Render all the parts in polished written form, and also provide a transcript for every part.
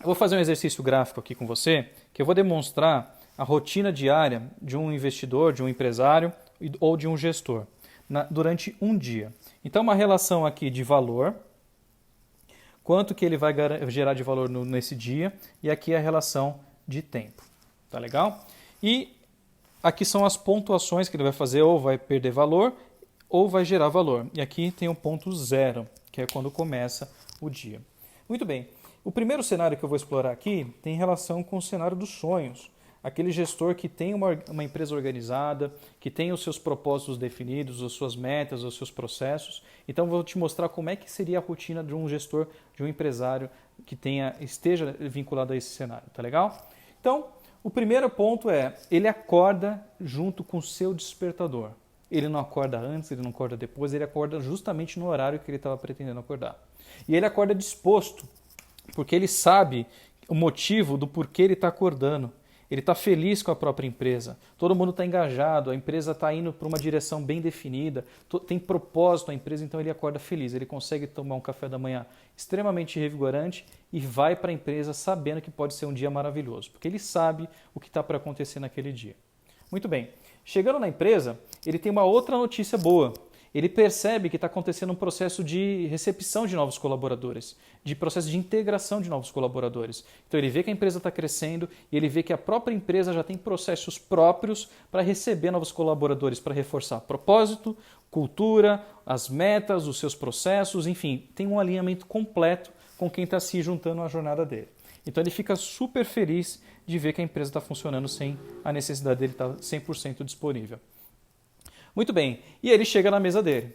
Eu vou fazer um exercício gráfico aqui com você, que eu vou demonstrar a rotina diária de um investidor, de um empresário ou de um gestor durante um dia. Então, uma relação aqui de valor, quanto que ele vai gerar de valor nesse dia, e aqui a relação de tempo. Tá legal? E aqui são as pontuações que ele vai fazer, ou vai perder valor, ou vai gerar valor. E aqui tem o ponto zero, que é quando começa o dia. Muito bem. O primeiro cenário que eu vou explorar aqui tem relação com o cenário dos sonhos. Aquele gestor que tem uma empresa organizada, que tem os seus propósitos definidos, as suas metas, os seus processos. Então, vou te mostrar como é que seria a rotina de um gestor, de um empresário que esteja vinculado a esse cenário. Tá legal? Então, o primeiro ponto é, ele acorda junto com o seu despertador. Ele não acorda antes, ele não acorda depois, ele acorda justamente no horário que ele estava pretendendo acordar. E ele acorda disposto, porque ele sabe o motivo do porquê ele está acordando. Ele está feliz com a própria empresa, todo mundo está engajado, a empresa está indo para uma direção bem definida, tem propósito a empresa, então ele acorda feliz, ele consegue tomar um café da manhã extremamente revigorante e vai para a empresa sabendo que pode ser um dia maravilhoso, porque ele sabe o que está para acontecer naquele dia. Muito bem, chegando na empresa, ele tem uma outra notícia boa. Ele percebe que está acontecendo um processo de recepção de novos colaboradores, de processo de integração de novos colaboradores. Então ele vê que a empresa está crescendo e ele vê que a própria empresa já tem processos próprios para receber novos colaboradores, para reforçar propósito, cultura, as metas, os seus processos, enfim, tem um alinhamento completo com quem está se juntando à jornada dele. Então ele fica super feliz de ver que a empresa está funcionando sem a necessidade dele estar 100% disponível. Muito bem, e ele chega na mesa dele.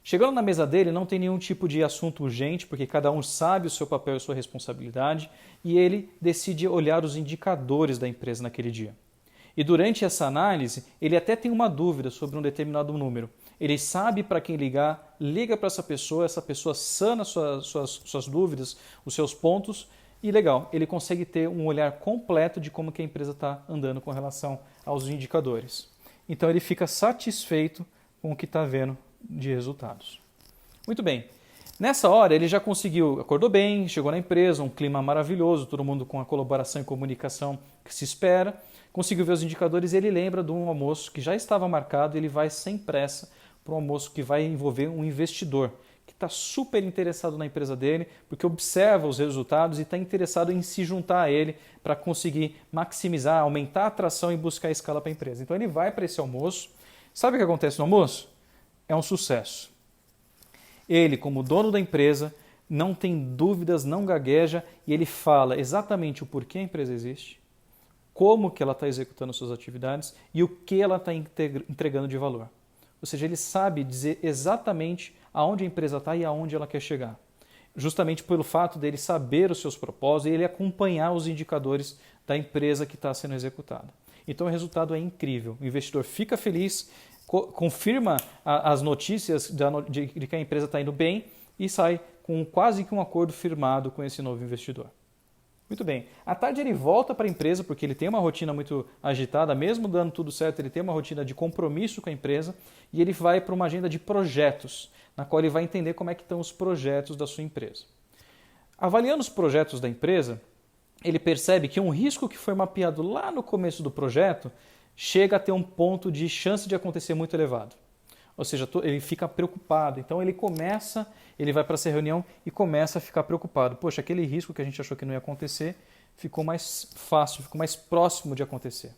Chegando na mesa dele, não tem nenhum tipo de assunto urgente, porque cada um sabe o seu papel e a sua responsabilidade, e ele decide olhar os indicadores da empresa naquele dia. E durante essa análise, ele até tem uma dúvida sobre um determinado número. Ele sabe para quem ligar, liga para essa pessoa sana suas dúvidas, os seus pontos, e legal, ele consegue ter um olhar completo de como que a empresa está andando com relação aos indicadores. Então ele fica satisfeito com o que está vendo de resultados. Muito bem. Nessa hora ele já conseguiu, acordou bem, chegou na empresa, um clima maravilhoso, todo mundo com a colaboração e comunicação que se espera, conseguiu ver os indicadores e ele lembra de um almoço que já estava marcado e ele vai sem pressa para um almoço que vai envolver um investidor que está super interessado na empresa dele, porque observa os resultados e está interessado em se juntar a ele para conseguir maximizar, aumentar a atração e buscar a escala para a empresa. Então ele vai para esse almoço. Sabe o que acontece no almoço? É um sucesso. Ele, como dono da empresa, não tem dúvidas, não gagueja e ele fala exatamente o porquê a empresa existe, como que ela está executando suas atividades e o que ela está entregando de valor. Ou seja, ele sabe dizer exatamente aonde a empresa está e aonde ela quer chegar. Justamente pelo fato dele saber os seus propósitos e ele acompanhar os indicadores da empresa que está sendo executada. Então o resultado é incrível. O investidor fica feliz, confirma as notícias de que a empresa está indo bem e sai com quase que um acordo firmado com esse novo investidor. Muito bem. À tarde ele volta para a empresa, porque ele tem uma rotina muito agitada, mesmo dando tudo certo, ele tem uma rotina de compromisso com a empresa e ele vai para uma agenda de projetos, na qual ele vai entender como é que estão os projetos da sua empresa. Avaliando os projetos da empresa, ele percebe que um risco que foi mapeado lá no começo do projeto chega a ter um ponto de chance de acontecer muito elevado. Ou seja, ele fica preocupado. Então ele vai para essa reunião e começa a ficar preocupado. Poxa, aquele risco que a gente achou que não ia acontecer ficou mais fácil, ficou mais próximo de acontecer.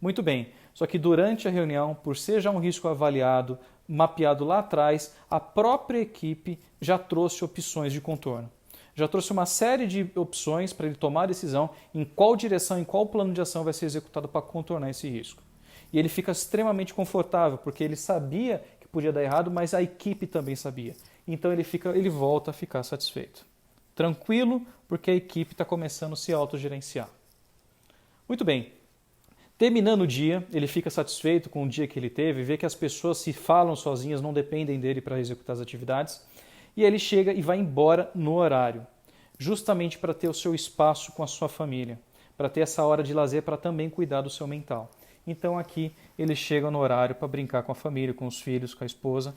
Muito bem, só que durante a reunião, por ser já um risco avaliado, mapeado lá atrás, a própria equipe já trouxe opções de contorno. Já trouxe uma série de opções para ele tomar a decisão em qual direção, em qual plano de ação vai ser executado para contornar esse risco. E ele fica extremamente confortável, porque ele sabia que podia dar errado, mas a equipe também sabia. Então ele volta a ficar satisfeito. Tranquilo, porque a equipe está começando a se autogerenciar. Muito bem. Terminando o dia, ele fica satisfeito com o dia que ele teve, vê que as pessoas se falam sozinhas, não dependem dele para executar as atividades. E ele chega e vai embora no horário, justamente para ter o seu espaço com a sua família, para ter essa hora de lazer, para também cuidar do seu mental. Então aqui ele chega no horário para brincar com a família, com os filhos, com a esposa.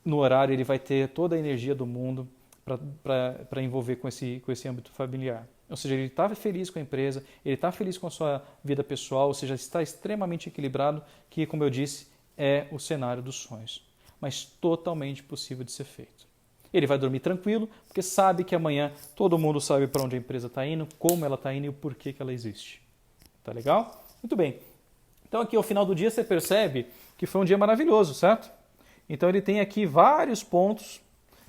No horário ele vai ter toda a energia do mundo para envolver com esse âmbito familiar. Ou seja, ele está feliz com a empresa, ele está feliz com a sua vida pessoal, ou seja, está extremamente equilibrado, que, como eu disse, é o cenário dos sonhos, mas totalmente possível de ser feito. Ele vai dormir tranquilo, porque sabe que amanhã todo mundo sabe para onde a empresa está indo, como ela está indo e o porquê que ela existe. Tá legal? Muito bem. Então aqui ao final do dia você percebe que foi um dia maravilhoso, certo? Então ele tem aqui vários pontos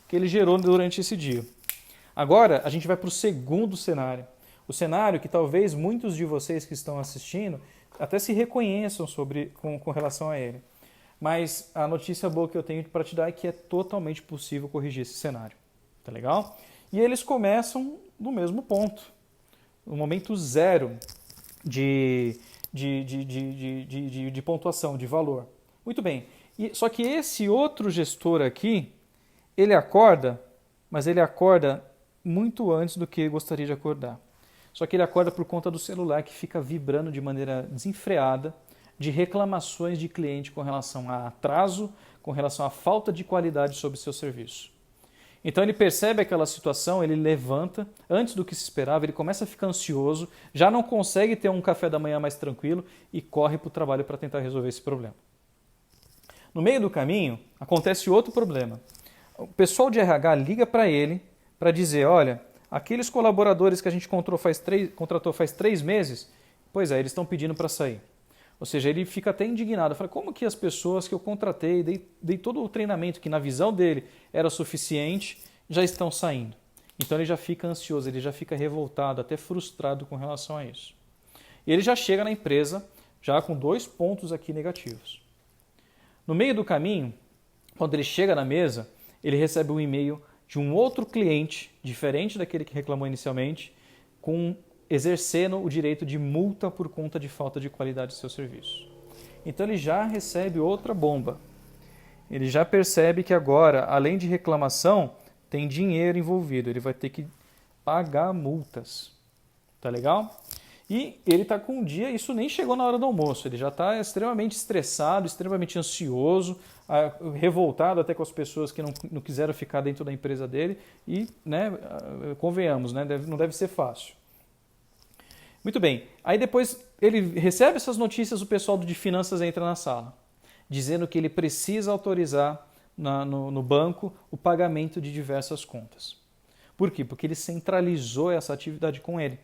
que ele gerou durante esse dia. Agora a gente vai para o segundo cenário. O cenário que talvez muitos de vocês que estão assistindo até se reconheçam com relação a ele. Mas a notícia boa que eu tenho para te dar é que é totalmente possível corrigir esse cenário. Tá legal? E eles começam no mesmo ponto. No momento zero de pontuação, de valor. Muito bem. Só que esse outro gestor aqui, ele acorda, mas ele acorda muito antes do que gostaria de acordar. Só que ele acorda por conta do celular que fica vibrando de maneira desenfreada, de reclamações de cliente com relação a atraso, com relação à falta de qualidade sobre o seu serviço. Então ele percebe aquela situação, ele levanta, antes do que se esperava, ele começa a ficar ansioso, já não consegue ter um café da manhã mais tranquilo e corre para o trabalho para tentar resolver esse problema. No meio do caminho, acontece outro problema. O pessoal de RH liga para ele para dizer, olha, aqueles colaboradores que a gente contratou faz 3 meses, pois é, eles estão pedindo para sair. Ou seja, ele fica até indignado. Fala, como que as pessoas que eu contratei, dei todo o treinamento que na visão dele era suficiente, já estão saindo? Então ele já fica ansioso, ele já fica revoltado, até frustrado com relação a isso. E ele já chega na empresa, já com 2 pontos aqui negativos. No meio do caminho, quando ele chega na mesa, ele recebe um e-mail de um outro cliente, diferente daquele que reclamou inicialmente, exercendo o direito de multa por conta de falta de qualidade do seu serviço. Então ele já recebe outra bomba. Ele já percebe que agora, além de reclamação, tem dinheiro envolvido. Ele vai ter que pagar multas. Tá legal? E ele está com um dia, isso nem chegou na hora do almoço, ele já está extremamente estressado, extremamente ansioso, revoltado até com as pessoas que não quiseram ficar dentro da empresa dele e, né, convenhamos, né, não deve ser fácil. Muito bem, aí depois ele recebe essas notícias, o pessoal de finanças entra na sala, dizendo que ele precisa autorizar no banco o pagamento de diversas contas. Por quê? Porque ele centralizou essa atividade com ele.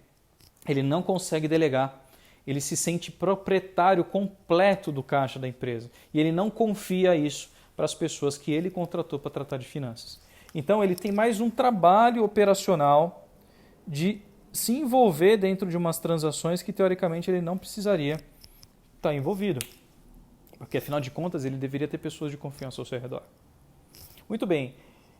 Ele não consegue delegar, ele se sente proprietário completo do caixa da empresa e ele não confia isso para as pessoas que ele contratou para tratar de finanças. Então ele tem mais um trabalho operacional de se envolver dentro de umas transações que teoricamente ele não precisaria estar envolvido, porque afinal de contas ele deveria ter pessoas de confiança ao seu redor. Muito bem.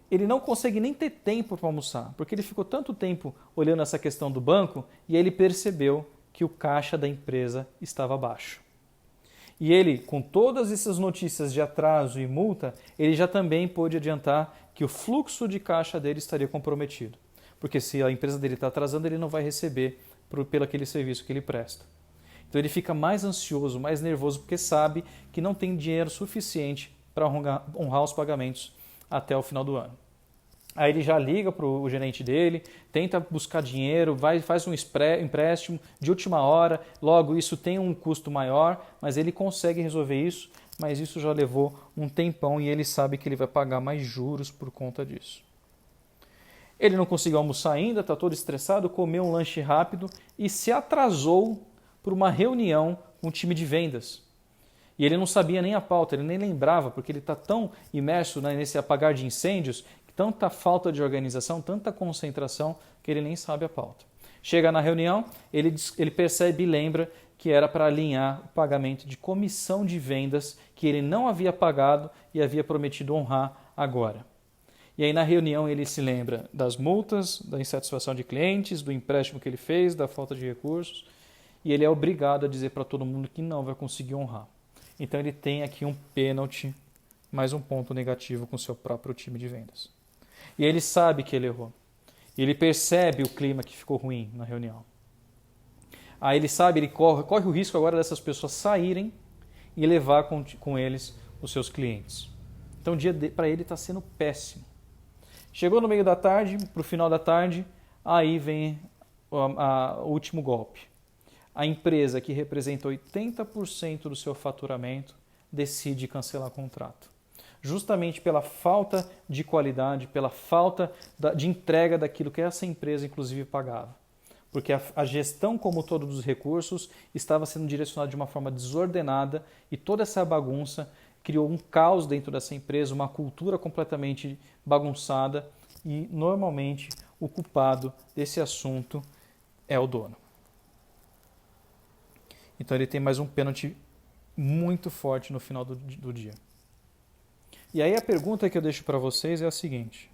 Ele não consegue nem ter tempo para almoçar, porque ele ficou tanto tempo olhando essa questão do banco e ele percebeu que o caixa da empresa estava baixo. E ele, com todas essas notícias de atraso e multa, ele já também pôde adiantar que o fluxo de caixa dele estaria comprometido. Porque se a empresa dele está atrasando, ele não vai receber pelo aquele serviço que ele presta. Então ele fica mais ansioso, mais nervoso, porque sabe que não tem dinheiro suficiente para honrar os pagamentos até o final do ano. Aí ele já liga para o gerente dele, tenta buscar dinheiro, faz um empréstimo de última hora, logo isso tem um custo maior, mas ele consegue resolver isso, mas isso já levou um tempão e ele sabe que ele vai pagar mais juros por conta disso. Ele não conseguiu almoçar ainda, está todo estressado, comeu um lanche rápido e se atrasou por uma reunião com o time de vendas. E ele não sabia nem a pauta, ele nem lembrava, porque ele está tão imerso nesse apagar de incêndios, tanta falta de organização, tanta concentração, que ele nem sabe a pauta. Chega na reunião, ele percebe e lembra que era para alinhar o pagamento de comissão de vendas que ele não havia pagado e havia prometido honrar agora. E aí na reunião ele se lembra das multas, da insatisfação de clientes, do empréstimo que ele fez, da falta de recursos, e ele é obrigado a dizer para todo mundo que não vai conseguir honrar. Então ele tem aqui um pênalti, mais um ponto negativo com o seu próprio time de vendas. E ele sabe que ele errou. Ele percebe o clima que ficou ruim na reunião. Aí ele sabe, ele corre o risco agora dessas pessoas saírem e levar com eles os seus clientes. Então o dia para ele está sendo péssimo. Chegou no meio da tarde, para o final da tarde, aí vem o último golpe. A empresa que representa 80% do seu faturamento decide cancelar o contrato. Justamente pela falta de qualidade, pela falta de entrega daquilo que essa empresa, inclusive, pagava. Porque a gestão como todo dos recursos estava sendo direcionada de uma forma desordenada e toda essa bagunça criou um caos dentro dessa empresa, uma cultura completamente bagunçada e, normalmente, o culpado desse assunto é o dono. Então ele tem mais um pênalti muito forte no final do dia. E aí a pergunta que eu deixo para vocês é a seguinte.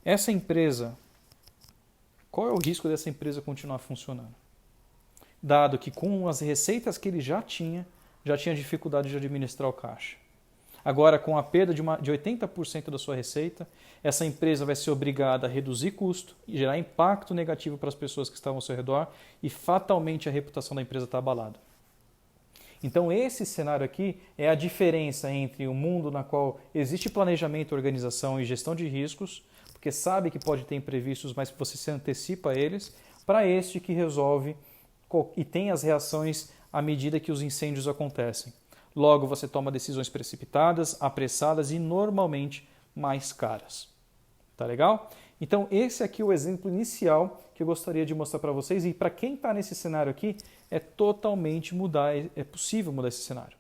Essa empresa, qual é o risco dessa empresa continuar funcionando? Dado que com as receitas que ele já tinha dificuldade de administrar o caixa. Agora, com a perda de 80% da sua receita, essa empresa vai ser obrigada a reduzir custo e gerar impacto negativo para as pessoas que estavam ao seu redor e fatalmente a reputação da empresa está abalada. Então esse cenário aqui é a diferença entre o mundo na qual existe planejamento, organização e gestão de riscos, porque sabe que pode ter imprevistos, mas você se antecipa a eles, para este que resolve e tem as reações à medida que os incêndios acontecem. Logo, você toma decisões precipitadas, apressadas e normalmente mais caras. Tá legal? Então, esse aqui é o exemplo inicial que eu gostaria de mostrar para vocês. E para quem está nesse cenário aqui, é totalmente é possível mudar esse cenário.